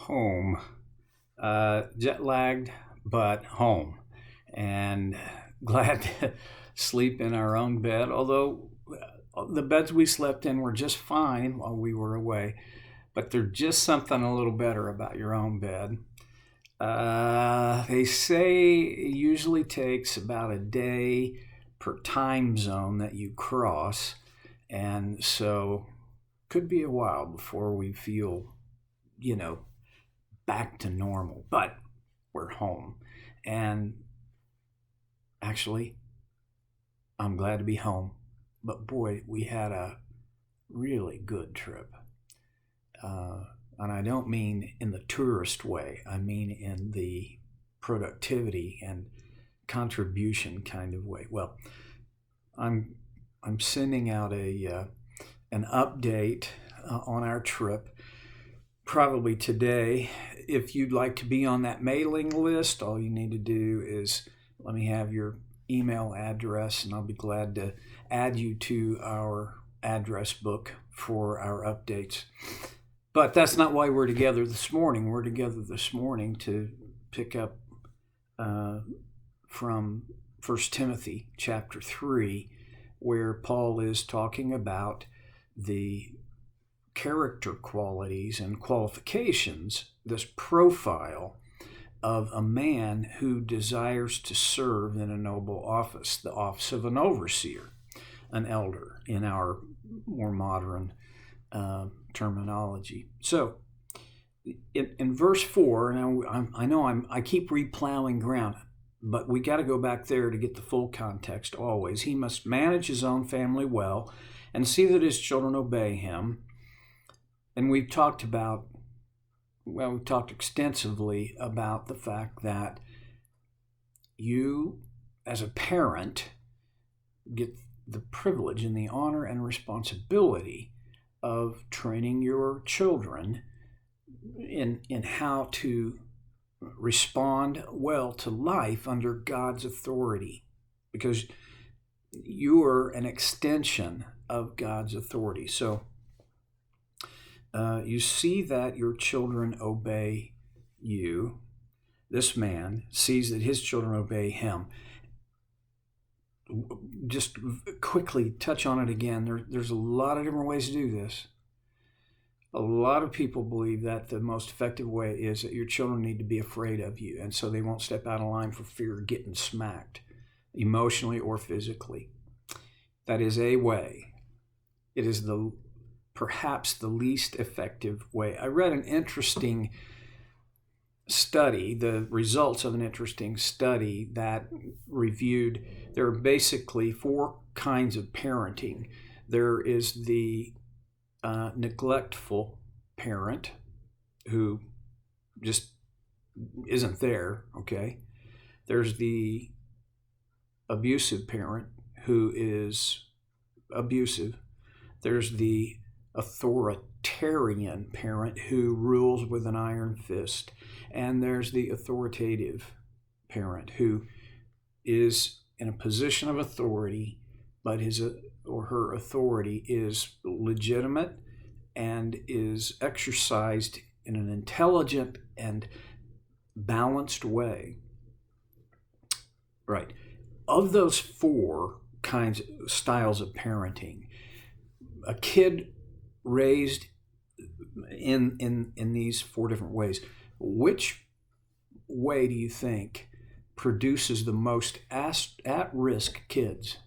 home. Jet lagged, but home. And glad to sleep in our own bed, although the beds we slept in were just fine while we were away. But there's just something a little better about your own bed. They say it usually takes about a day per time zone that you cross. And so could be a while before we feel, you know, back to normal. But we're home. And actually, I'm glad to be home. But boy, we had a really good trip. And I don't mean in the tourist way, I mean in the productivity and contribution kind of way. Well, I'm I'm sending out a an update on our trip probably today. If you'd like to be on that mailing list, all you need to do is let me have your email address, and I'll be glad to add you to our address book for our updates. But that's not why we're together this morning. We're together this morning to pick up uh, from First Timothy chapter 3, where Paul is talking about the character qualities and qualifications, this profile of a man who desires to serve in a noble office, the office of an overseer, an elder in our more modern terminology. So, in verse 4, now I know I keep replowing ground, but we got to go back there to get the full context always. He must manage his own family well and see that his children obey him. And we've talked extensively about the fact that you, as a parent, get the privilege and the honor and responsibility of training your children in how to respond well to life under God's authority, because you are an extension of God's authority. So you see that your children obey you. This man sees that his children obey him. Just quickly touch on it again. There's a lot of different ways to do this. A lot of people believe that the most effective way is that your children need to be afraid of you, and so they won't step out of line for fear of getting smacked, emotionally or physically. That is a way. It is perhaps the least effective way. I read an interesting study, the results of an interesting study that reviewed, there are basically four kinds of parenting. There is the neglectful parent who just isn't there, okay? There's the abusive parent who is abusive. There's the authoritarian parent who rules with an iron fist. And there's the authoritative parent who is in a position of authority, but his or her authority is legitimate and is exercised in an intelligent and balanced way. Right. Of those four styles of parenting, a kid raised in these four different ways, which way do you think produces the most at-risk kids?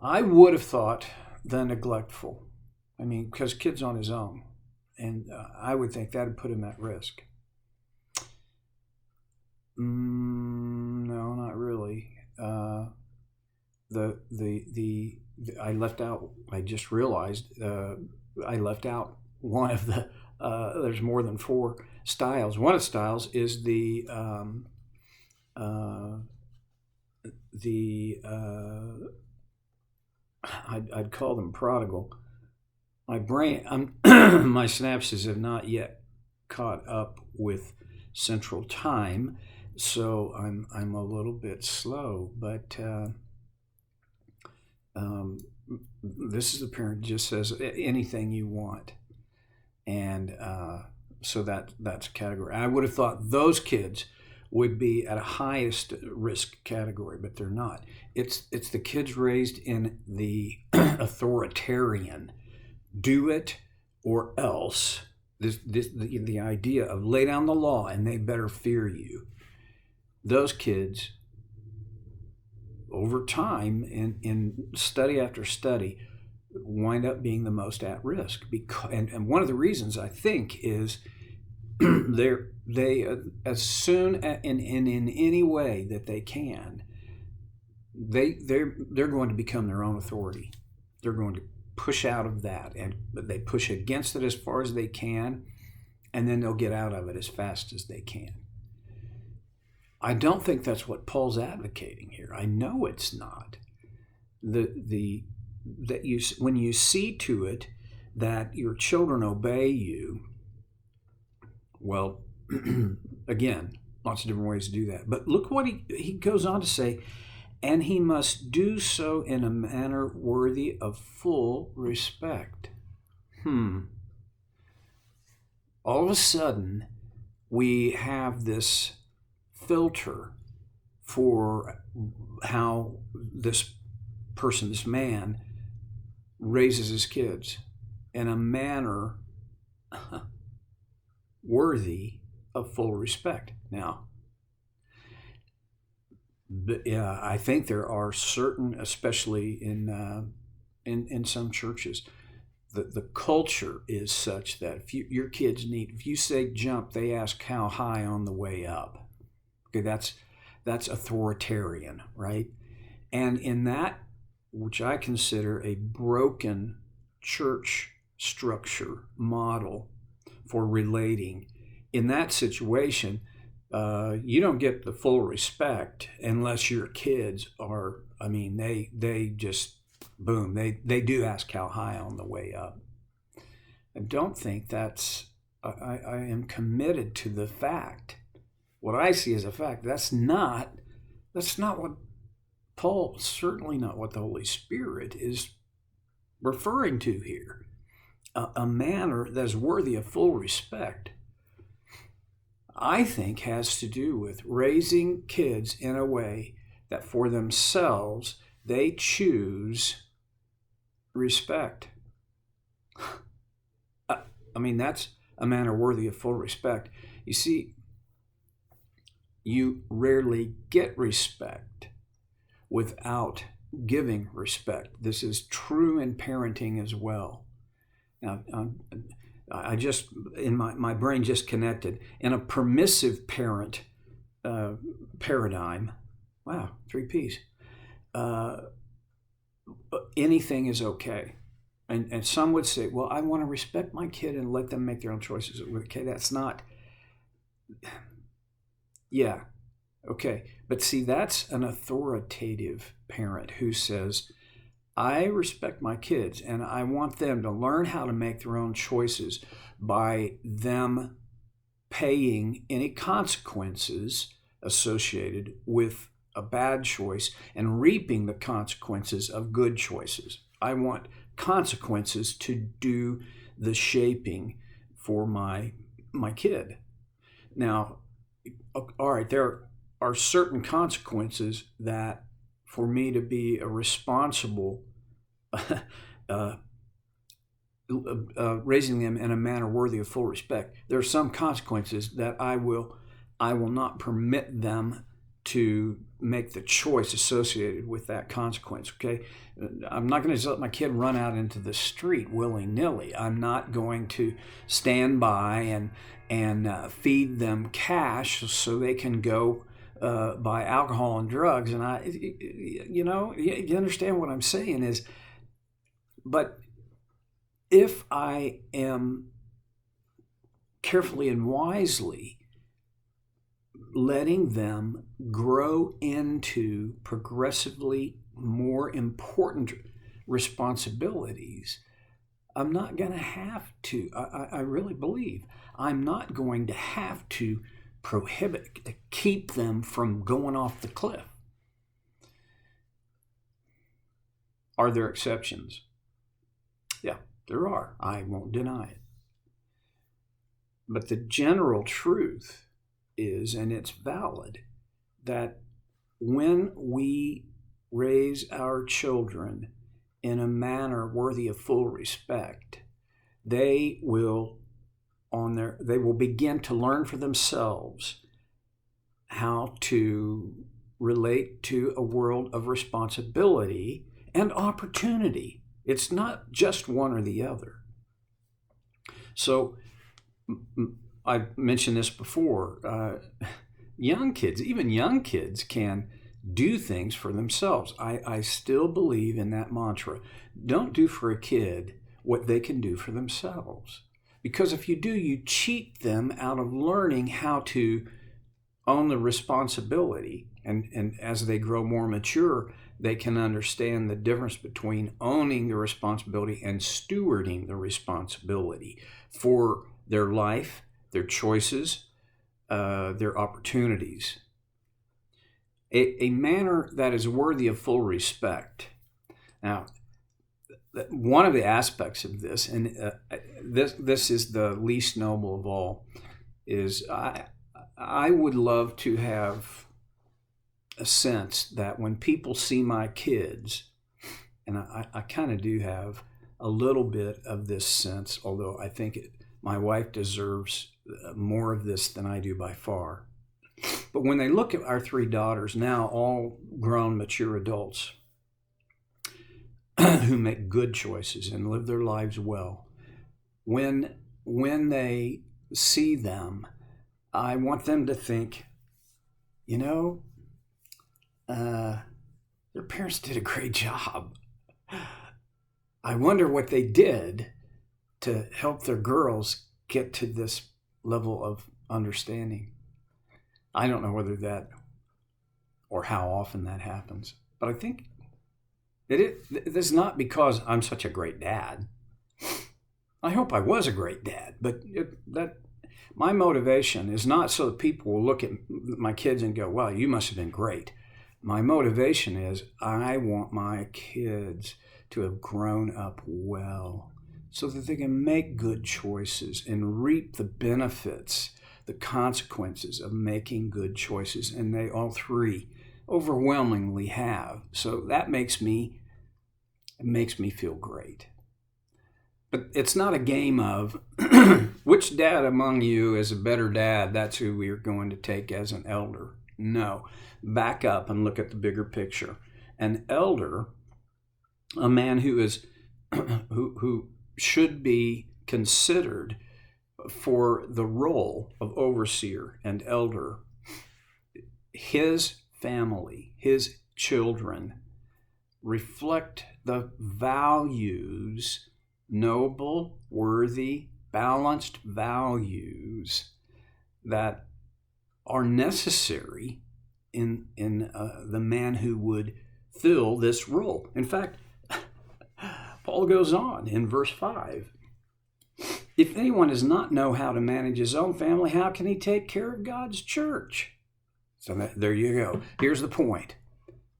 I would have thought the neglectful. I mean, because kid's on his own, and I would think that would put him at risk. No, not really. I left out. I just realized I left out one of the. There's more than four styles. One of the styles is I'd call them prodigal. My brain, my synapses have not yet caught up with Central Time, so I'm a little bit slow. But this is the parent who just says anything you want, and So that's a category. I would have thought those kids would be at a highest risk category, but they're not. It's the kids raised in the authoritarian, do it or else. The idea of lay down the law and they better fear you. Those kids, over time, in study after study, wind up being the most at risk. And one of the reasons I think is they as soon in any way that they can, they're going to become their own authority. They're going to push out of that, and they push against it as far as they can, and then they'll get out of it as fast as they can. I don't think that's what Paul's advocating here. I know it's not. When you see to it that your children obey you, well, again, lots of different ways to do that. But look what he goes on to say, and he must do so in a manner worthy of full respect. All of a sudden, we have this filter for how this person, this man, raises his kids in a manner worthy of full respect. Now, I think there are certain, especially in some churches, the culture is such that if your kids if you say jump, they ask how high on the way up. Okay, that's authoritarian, right? And in that, which I consider a broken church structure model for relating, in that situation, you don't get the full respect unless your kids are, they just, boom, they do ask how high on the way up. I don't think I am committed to the fact. What I see as a fact, that's not what Paul, certainly not what the Holy Spirit is referring to here. A manner that's worthy of full respect, I think, has to do with raising kids in a way that for themselves they choose respect. That's a manner worthy of full respect. You see, you rarely get respect without giving respect. This is true in parenting as well. Now, I just, in my brain just connected. In a permissive parent paradigm, wow, 3 Ps, anything is okay. And some would say, well, I want to respect my kid and let them make their own choices. Okay, that's not, yeah, okay. But see, that's an authoritative parent who says, I respect my kids and I want them to learn how to make their own choices by them paying any consequences associated with a bad choice and reaping the consequences of good choices. I want consequences to do the shaping for my kid. Now, all right, there are certain consequences that for me to be a responsible raising them in a manner worthy of full respect, there are some consequences that I will not permit them to make the choice associated with that consequence. Okay, I'm not going to just let my kid run out into the street willy-nilly. I'm not going to stand by and feed them cash so they can go buy alcohol and drugs. And you understand what I'm saying is, but if I am carefully and wisely letting them grow into progressively more important responsibilities, I'm not going to have to, I really believe, I'm not going to have to keep them from going off the cliff. Are there exceptions? Yeah, there are. I won't deny it. But the general truth is, and it's valid, that when we raise our children in a manner worthy of full respect, they will begin to learn for themselves how to relate to a world of responsibility and opportunity. It's not just one or the other. So I've mentioned this before. Young kids, even young kids, can do things for themselves. I still believe in that mantra. Don't do for a kid what they can do for themselves. Because if you do, you cheat them out of learning how to own the responsibility. And as they grow more mature, they can understand the difference between owning the responsibility and stewarding the responsibility for their life, their choices, their opportunities. A manner that is worthy of full respect. Now, one of the aspects of this, and this is the least noble of all, is I would love to have a sense that when people see my kids, and I kind of do have a little bit of this sense, although I think my wife deserves more of this than I do by far. But when they look at our three daughters, now all grown, mature adults who make good choices and live their lives well, when they see them, I want them to think, their parents did a great job. I wonder what they did to help their girls get to this level of understanding. I don't know whether that or how often that happens, but I think this is not because I'm such a great dad. I hope I was a great dad, but my motivation is not so that people will look at my kids and go, "Wow, you must have been great." My motivation is I want my kids to have grown up well so that they can make good choices and reap the benefits, the consequences of making good choices. And they all three overwhelmingly have. So that makes me feel great. But it's not a game of which dad among you is a better dad. That's who we are going to take as an elder. No, back up and look at the bigger picture. An elder, a man who is who should be considered for the role of overseer and elder, his family, his children reflect the values, noble, worthy, balanced values that are necessary in the man who would fill this role. In fact, Paul goes on in verse 5. If anyone does not know how to manage his own family, how can he take care of God's church? So there you go. Here's the point.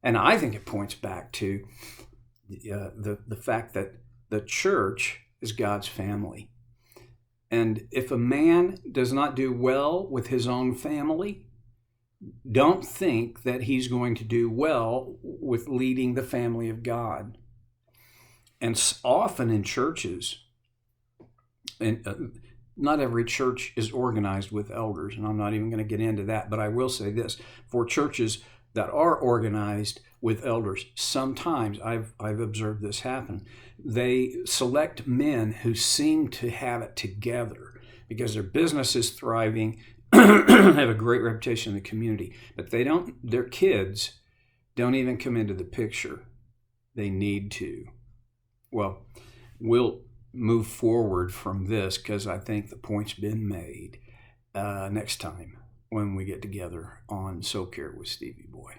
And I think it points back to the fact that the church is God's family. And if a man does not do well with his own family, don't think that he's going to do well with leading the family of God. And often in churches, and not every church is organized with elders, and I'm not even going to get into that, but I will say this. For churches that are organized with elders, sometimes I've observed this happen. They select men who seem to have it together because their business is thriving, have a great reputation in the community, but their kids don't even come into the picture. They need to. Well, we'll move forward from this because I think the point's been made next time when we get together on So Care with Stevie Boy.